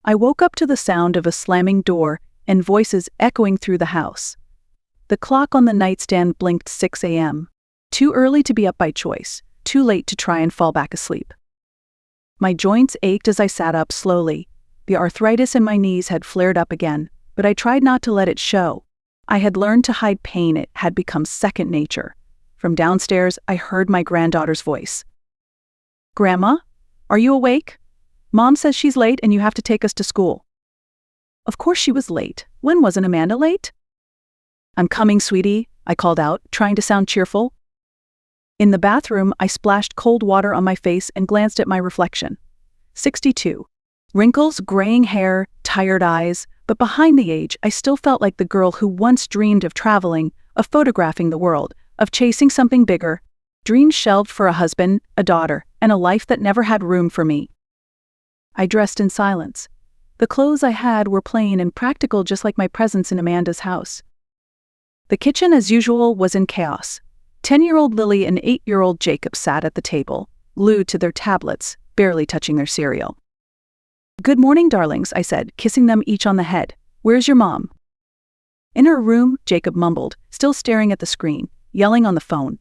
I woke up to the sound of a slamming door and voices echoing through the house. The clock on the nightstand blinked 6 a.m. Too early to be up by choice, too late to try and fall back asleep. My joints ached as I sat up slowly. The arthritis in my knees had flared up again, but I tried not to let it show. I had learned to hide pain. It had become second nature. From downstairs, I heard my granddaughter's voice. "Grandma, are you awake? Mom says she's late and you have to take us to school." Of course she was late. When wasn't Amanda late? "I'm coming, sweetie," I called out, trying to sound cheerful. In the bathroom, I splashed cold water on my face and glanced at my reflection. 62. Wrinkles, graying hair, tired eyes, but behind the age, I still felt like the girl who once dreamed of traveling, of photographing the world, of chasing something bigger, dreams shelved for a husband, a daughter, and a life that never had room for me. I dressed in silence. The clothes I had were plain and practical, just like my presence in Amanda's house. The kitchen, as usual, was in chaos. 10-year-old Lily and 8-year-old Jacob sat at the table, glued to their tablets, barely touching their cereal. "Good morning, darlings," I said, kissing them each on the head. "Where's your mom?" "In her room," Jacob mumbled, still staring at the screen, yelling on the phone.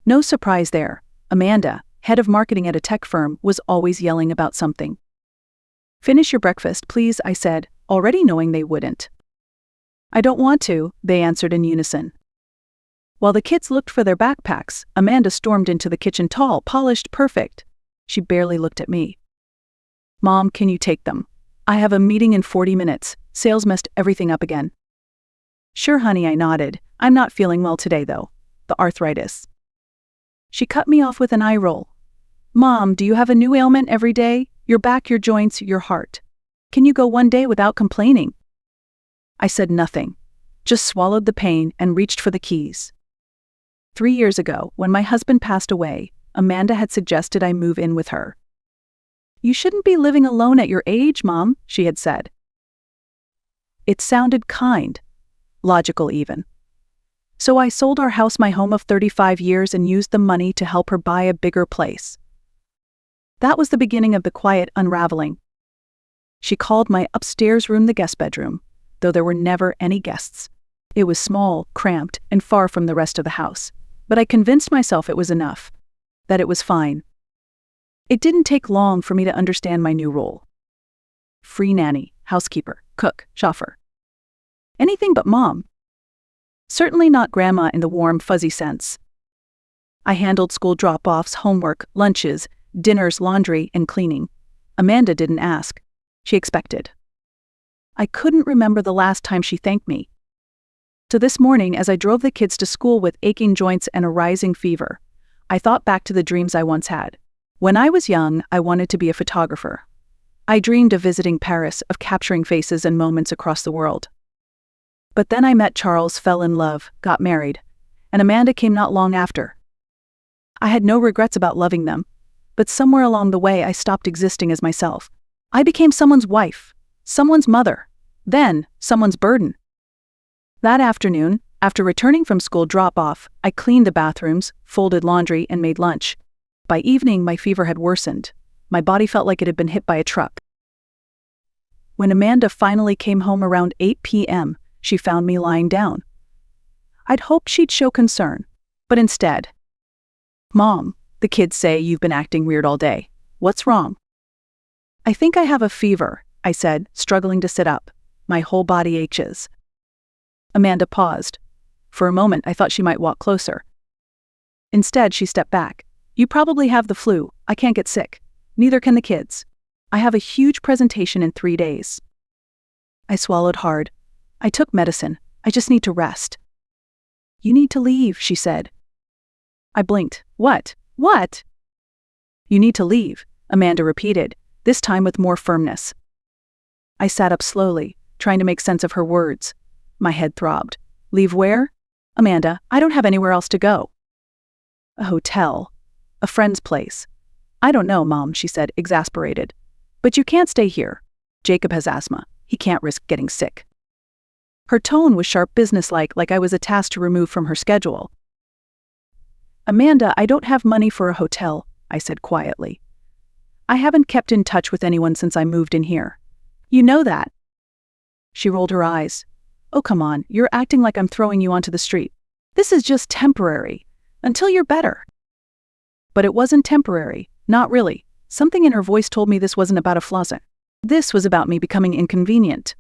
No surprise there. Amanda, head of marketing at a tech firm, was always yelling about something. "Finish your breakfast, please," I said, already knowing they wouldn't. "I don't want to," they answered in unison. While the kids looked for their backpacks, Amanda stormed into the kitchen, tall, polished, perfect. She barely looked at me. "Mom, can you take them? I have a meeting in 40 minutes. Sales messed everything up again." "Sure, honey," I nodded. "I'm not feeling well today, though. The arthritis." She cut me off with an eye roll. "Mom, do you have a new ailment every day? Your back, your joints, your heart. Can you go one day without complaining?" I said nothing, just swallowed the pain and reached for the keys. 3 years ago, when my husband passed away, Amanda had suggested I move in with her. "You shouldn't be living alone at your age, Mom," she had said. It sounded kind, logical even. So I sold our house, my home of 35 years, and used the money to help her buy a bigger place. That was the beginning of the quiet unraveling. She called my upstairs room the guest bedroom, though there were never any guests. It was small, cramped, and far from the rest of the house, but I convinced myself it was enough, that it was fine. It didn't take long for me to understand my new role. Free nanny, housekeeper, cook, chauffeur. Anything but mom. Certainly not grandma in the warm, fuzzy sense. I handled school drop-offs, homework, lunches, dinners, laundry, and cleaning. Amanda didn't ask. She expected. I couldn't remember the last time she thanked me. So this morning, as I drove the kids to school with aching joints and a rising fever, I thought back to the dreams I once had. When I was young, I wanted to be a photographer. I dreamed of visiting Paris, of capturing faces and moments across the world. But then I met Charles, fell in love, got married, and Amanda came not long after. I had no regrets about loving them, but somewhere along the way I stopped existing as myself. I became someone's wife, someone's mother, then someone's burden. That afternoon, after returning from school drop-off, I cleaned the bathrooms, folded laundry, and made lunch. By evening, my fever had worsened. My body felt like it had been hit by a truck. When Amanda finally came home around 8 p.m., she found me lying down. I'd hoped she'd show concern, but instead, "Mom, the kids say you've been acting weird all day. What's wrong?" "I think I have a fever," I said, struggling to sit up. "My whole body aches." Amanda paused. For a moment, I thought she might walk closer. Instead, she stepped back. "You probably have the flu. I can't get sick. Neither can the kids. I have a huge presentation in 3 days." I swallowed hard. "I took medicine. I just need to rest." "You need to leave," she said. I blinked. What? What?" "You need to leave," Amanda repeated, this time with more firmness. I sat up slowly, trying to make sense of her words. My head throbbed. "Leave where?" "Amanda, I don't have anywhere else to go." "A hotel. A friend's place." "I don't know, Mom," she said, exasperated. "But you can't stay here. Jacob has asthma. He can't risk getting sick." Her tone was sharp, businesslike, like I was a task to remove from her schedule. "Amanda, I don't have money for a hotel," I said quietly. "I haven't kept in touch with anyone since I moved in here. You know that." She rolled her eyes. "Oh, come on, you're acting like I'm throwing you onto the street. This is just temporary, until you're better." But it wasn't temporary, not really. Something in her voice told me this wasn't about a flossing. This was about me becoming inconvenient.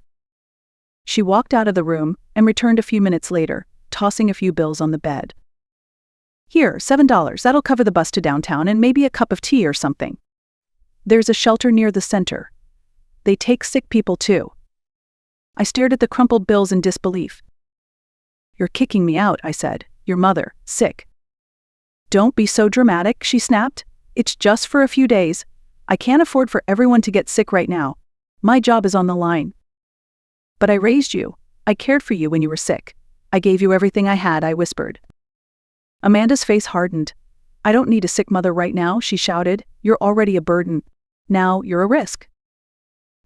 She walked out of the room and returned a few minutes later, tossing a few bills on the bed. "Here, $7, that'll cover the bus to downtown and maybe a cup of tea or something. There's a shelter near the center. They take sick people too." I stared at the crumpled bills in disbelief. "You're kicking me out," I said. "Your mother, sick." "Don't be so dramatic," she snapped. "It's just for a few days. I can't afford for everyone to get sick right now. My job is on the line." "But I raised you. I cared for you when you were sick. I gave you everything I had," I whispered. Amanda's face hardened. "I don't need a sick mother right now," she shouted. "You're already a burden. Now you're a risk."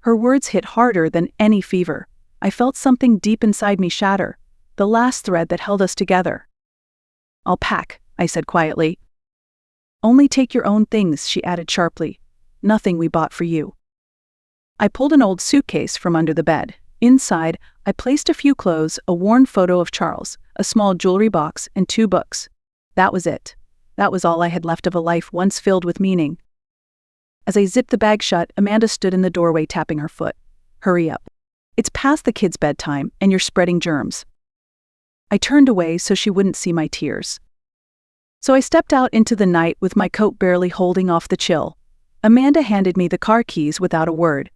Her words hit harder than any fever. I felt something deep inside me shatter, the last thread that held us together. "I'll pack," I said quietly. "Only take your own things," she added sharply. "Nothing we bought for you." I pulled an old suitcase from under the bed. Inside, I placed a few clothes, a worn photo of Charles, a small jewelry box, and 2 books. That was it. That was all I had left of a life once filled with meaning. As I zipped the bag shut, Amanda stood in the doorway tapping her foot. "Hurry up. It's past the kids' bedtime, and you're spreading germs." I turned away so she wouldn't see my tears. So I stepped out into the night with my coat barely holding off the chill. Amanda handed me the car keys without a word.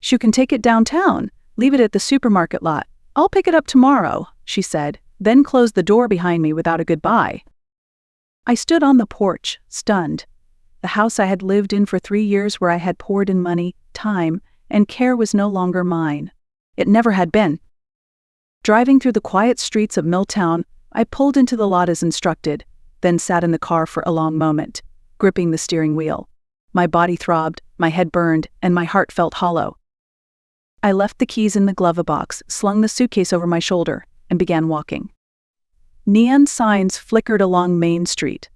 "You can take it downtown. Leave it at the supermarket lot. I'll pick it up tomorrow," she said, then closed the door behind me without a goodbye. I stood on the porch, stunned. The house I had lived in for 3 years, where I had poured in money, time, and care, was no longer mine. It never had been. Driving through the quiet streets of Milltown, I pulled into the lot as instructed, then sat in the car for a long moment, gripping the steering wheel. My body throbbed, my head burned, and my heart felt hollow. I left the keys in the glove box, slung the suitcase over my shoulder, and began walking. Neon signs flickered along Main Street.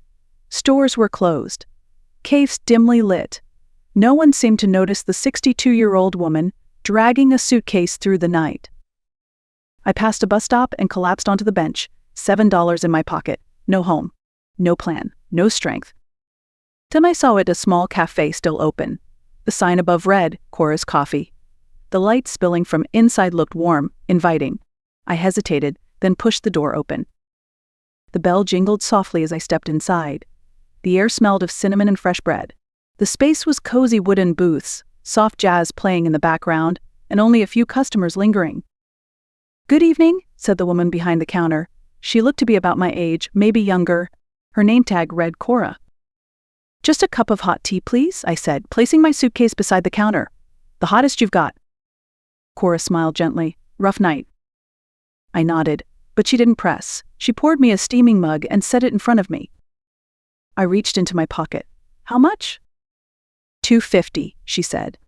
Stores were closed. Cafes dimly lit. No one seemed to notice the 62-year-old woman dragging a suitcase through the night. I passed a bus stop and collapsed onto the bench, $7 in my pocket. No home. No plan. No strength. Then I saw it, a small cafe still open. The sign above read, "Cora's Coffee." The light spilling from inside looked warm, inviting. I hesitated, then pushed the door open. The bell jingled softly as I stepped inside. The air smelled of cinnamon and fresh bread. The space was cozy wooden booths, soft jazz playing in the background, and only a few customers lingering. "Good evening," said the woman behind the counter. She looked to be about my age, maybe younger. Her name tag read Cora. "Just a cup of hot tea, please," I said, placing my suitcase beside the counter. "The hottest you've got." Cora smiled gently. "Rough night." I nodded, but she didn't press. She poured me a steaming mug and set it in front of me. I reached into my pocket. "How much?" $2.50, she said.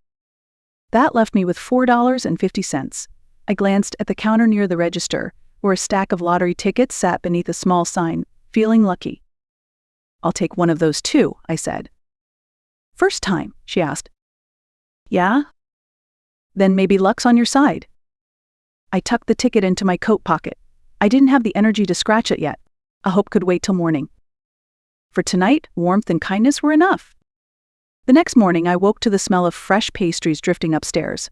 That left me with $4.50. I glanced at the counter near the register, where a stack of lottery tickets sat beneath a small sign, feeling lucky. "I'll take one of those too," I said. "First time?" she asked. "Yeah?" "Then maybe luck's on your side." I tucked the ticket into my coat pocket. I didn't have the energy to scratch it yet. A hope could wait till morning. For tonight, warmth and kindness were enough. The next morning, I woke to the smell of fresh pastries drifting upstairs.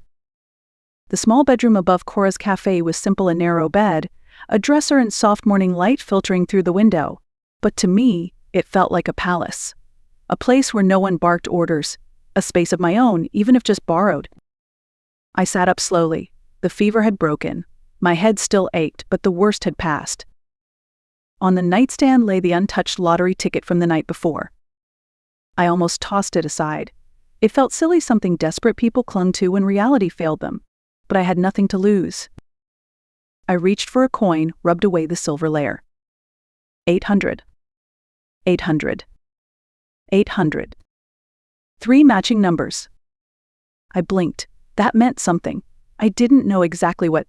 The small bedroom above Cora's Cafe was simple, a narrow bed, a dresser and soft morning light filtering through the window. But to me, it felt like a palace. A place where no one barked orders. A space of my own, even if just borrowed. I sat up slowly. The fever had broken. My head still ached, but the worst had passed. On the nightstand lay the untouched lottery ticket from the night before. I almost tossed it aside. It felt silly, something desperate people clung to when reality failed them. But I had nothing to lose. I reached for a coin, rubbed away the silver layer. 800. 800. 800. 3 matching numbers. I blinked. That meant something. I didn't know exactly what.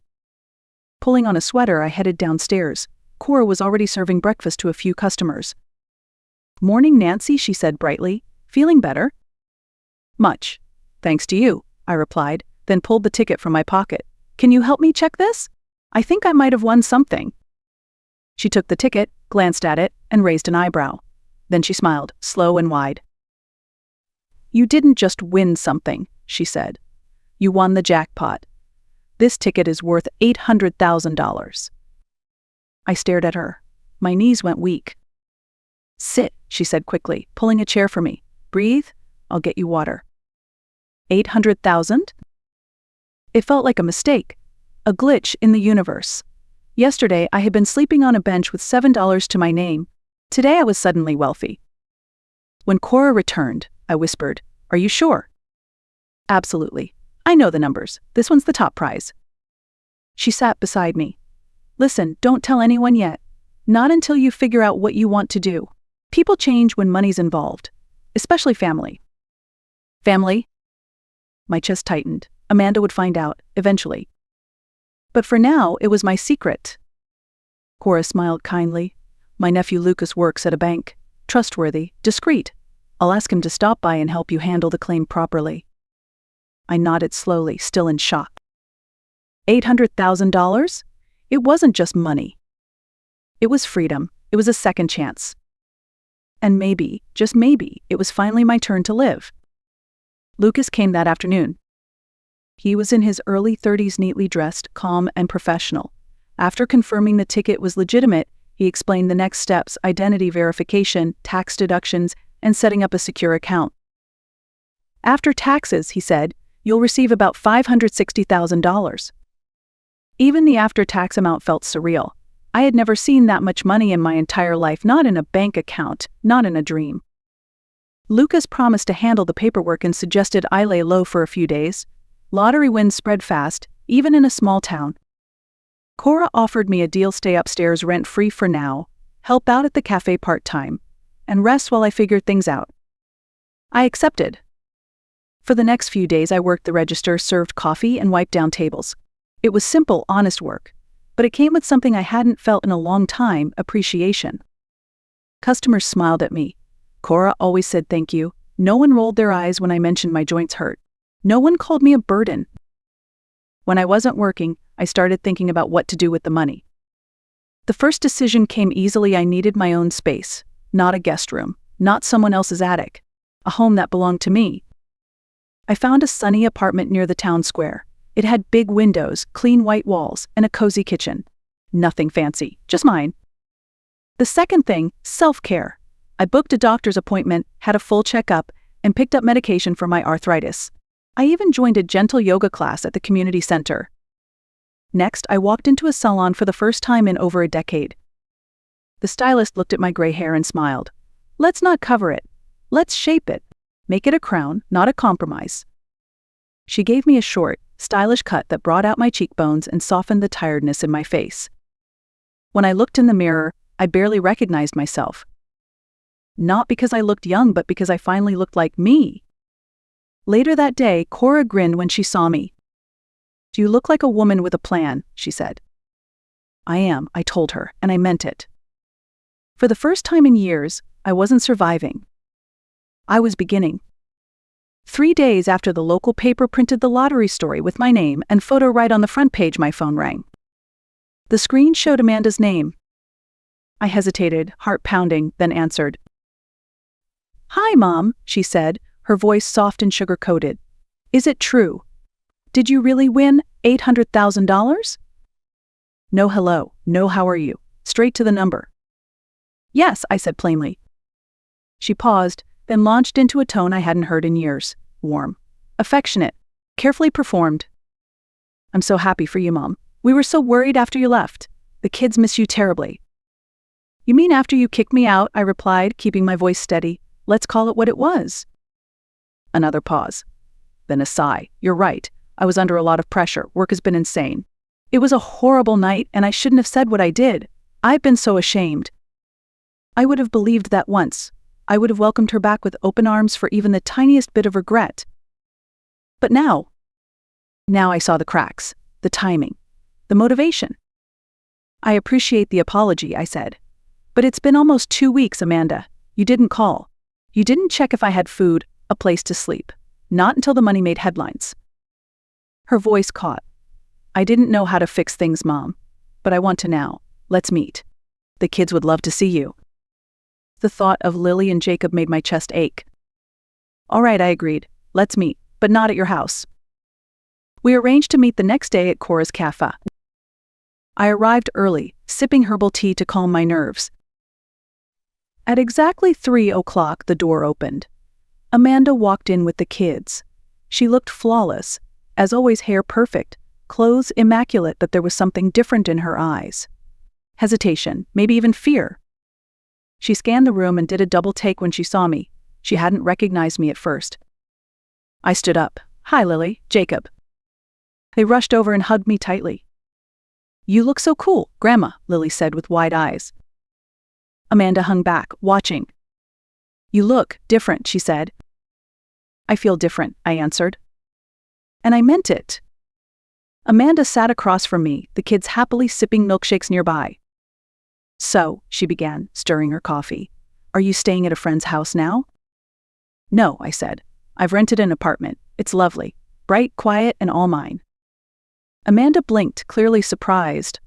Pulling on a sweater, I headed downstairs. Cora was already serving breakfast to a few customers. "Morning, Nancy," she said brightly. "Feeling better?" "Much. Thanks to you," I replied, then pulled the ticket from my pocket. "Can you help me check this? I think I might have won something." She took the ticket, glanced at it, and raised an eyebrow. Then she smiled, slow and wide. "You didn't just win something," she said. "You won the jackpot. This ticket is worth $800,000. I stared at her. My knees went weak. "Sit," she said quickly, pulling a chair for me. "Breathe. I'll get you water." 800,000? It felt like a mistake, a glitch in the universe. Yesterday, I had been sleeping on a bench with $7 to my name. Today, I was suddenly wealthy. When Cora returned, I whispered, "Are you sure?" "Absolutely. I know the numbers. This one's the top prize." She sat beside me. "Listen, don't tell anyone yet. Not until you figure out what you want to do. People change when money's involved, especially family." "Family?" My chest tightened. Amanda would find out, eventually. But for now, it was my secret. Cora smiled kindly. "My nephew Lucas works at a bank. Trustworthy, discreet. I'll ask him to stop by and help you handle the claim properly." I nodded slowly, still in shock. $800,000? It wasn't just money. It was freedom. It was a second chance. And maybe, just maybe, it was finally my turn to live. Lucas came that afternoon. He was in his early 30s, neatly dressed, calm, and professional. After confirming the ticket was legitimate, he explained the next steps: identity verification, tax deductions, and setting up a secure account. "After taxes," he said, "you'll receive about $560,000. Even the after-tax amount felt surreal. I had never seen that much money in my entire life, not in a bank account, not in a dream. Lucas promised to handle the paperwork and suggested I lay low for a few days. Lottery wins spread fast, even in a small town. Cora offered me a deal: stay upstairs rent-free for now, help out at the cafe part-time, and rest while I figured things out. I accepted. For the next few days I worked the register, served coffee, and wiped down tables. It was simple, honest work, but it came with something I hadn't felt in a long time: appreciation. Customers smiled at me. Cora always said thank you. No one rolled their eyes when I mentioned my joints hurt. No one called me a burden. When I wasn't working, I started thinking about what to do with the money. The first decision came easily. I needed my own space, not a guest room, not someone else's attic, a home that belonged to me. I found a sunny apartment near the town square. It had big windows, clean white walls, and a cozy kitchen. Nothing fancy, just mine. The second thing, self-care. I booked a doctor's appointment, had a full checkup, and picked up medication for my arthritis. I even joined a gentle yoga class at the community center. Next, I walked into a salon for the first time in over a decade. The stylist looked at my gray hair and smiled. "Let's not cover it. Let's shape it. Make it a crown, not a compromise." She gave me a short, stylish cut that brought out my cheekbones and softened the tiredness in my face. When I looked in the mirror, I barely recognized myself. Not because I looked young, but because I finally looked like me. Later that day, Cora grinned when she saw me. "You look like a woman with a plan," she said. "I am," I told her, and I meant it. For the first time in years, I wasn't surviving. I was beginning. 3 days after the local paper printed the lottery story with my name and photo right on the front page, my phone rang. The screen showed Amanda's name. I hesitated, heart pounding, then answered. "Hi, Mom," she said, her voice soft and sugar-coated. "Is it true? Did you really win $800,000? No hello, no how are you, straight to the number." "Yes," I said plainly. She paused, then launched into a tone I hadn't heard in years. Warm, affectionate, carefully performed. "I'm so happy for you, Mom. We were so worried after you left. The kids miss you terribly." "You mean after you kicked me out?" I replied, keeping my voice steady. "Let's call it what it was." Another pause. Then a sigh. "You're right. I was under a lot of pressure. Work has been insane. It was a horrible night, and I shouldn't have said what I did. I've been so ashamed." I would have believed that once. I would have welcomed her back with open arms for even the tiniest bit of regret. But now I saw the cracks, the timing, the motivation. "I appreciate the apology," I said. "But it's been almost 2 weeks, Amanda. You didn't call. You didn't check if I had food, a place to sleep. Not until the money made headlines." Her voice caught. I didn't know how to fix things, Mom. But I want to now. Let's meet. The kids would love to see you. The thought of Lily and Jacob made my chest ache. All right, I agreed. Let's meet, but not at your house. We arranged to meet the next day at Cora's cafe. I arrived early, sipping herbal tea to calm my nerves. At exactly 3 o'clock, the door opened. Amanda walked in with the kids. She looked flawless, as always, hair perfect, clothes immaculate, but there was something different in her eyes. Hesitation, maybe even fear. She scanned the room and did a double take when she saw me. She hadn't recognized me at first. I stood up. Hi, Lily, Jacob. They rushed over and hugged me tightly. You look so cool, Grandma, Lily said with wide eyes. Amanda hung back, watching. You look different, she said. I feel different, I answered. And I meant it. Amanda sat across from me, the kids happily sipping milkshakes nearby. So, she began, stirring her coffee. Are you staying at a friend's house now? No, I said. I've rented an apartment. It's lovely. Bright, quiet, and all mine. Amanda blinked, clearly surprised.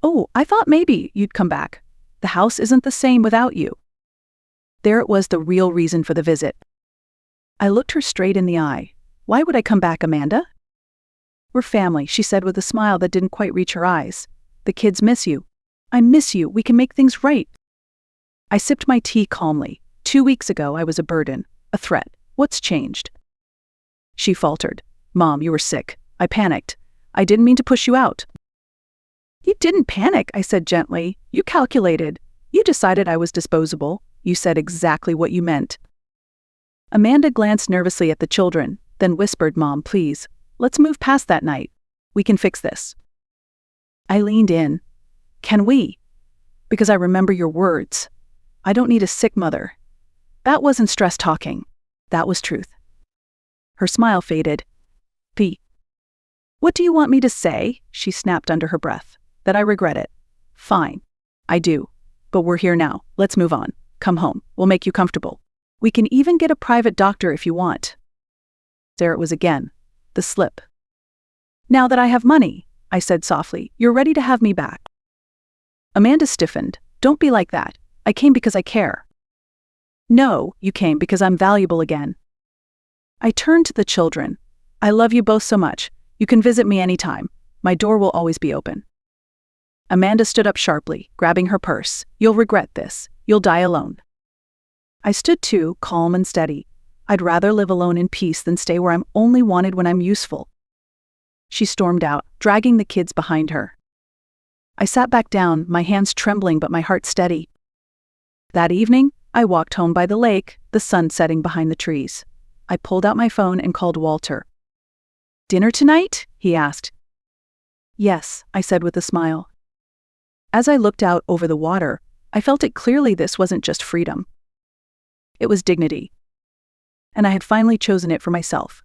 Oh, I thought maybe you'd come back. The house isn't the same without you. There it was, the real reason for the visit. I looked her straight in the eye. Why would I come back, Amanda? We're family, she said with a smile that didn't quite reach her eyes. The kids miss you. I miss you. We can make things right. I sipped my tea calmly. 2 weeks ago, I was a burden, a threat. What's changed? She faltered. Mom, you were sick. I panicked. I didn't mean to push you out. You didn't panic, I said gently. You calculated. You decided I was disposable. You said exactly what you meant. Amanda glanced nervously at the children, then whispered, Mom, please, let's move past that night. We can fix this. I leaned in. Can we? Because I remember your words. I don't need a sick mother. That wasn't stress talking. That was truth. Her smile faded. P. What do you want me to say? She snapped under her breath. That I regret it. Fine. I do. But we're here now. Let's move on. Come home. We'll make you comfortable. We can even get a private doctor if you want. There it was again. The slip. Now that I have money, I said softly, you're ready to have me back. Amanda stiffened. Don't be like that. I came because I care. No, you came because I'm valuable again. I turned to the children. I love you both so much. You can visit me anytime. My door will always be open. Amanda stood up sharply, grabbing her purse. You'll regret this. You'll die alone. I stood too, calm and steady. I'd rather live alone in peace than stay where I'm only wanted when I'm useful. She stormed out, dragging the kids behind her. I sat back down, my hands trembling but my heart steady. That evening, I walked home by the lake, the sun setting behind the trees. I pulled out my phone and called Walter. Dinner tonight? He asked. Yes, I said with a smile. As I looked out over the water, I felt it clearly. This wasn't just freedom. It was dignity. And I had finally chosen it for myself.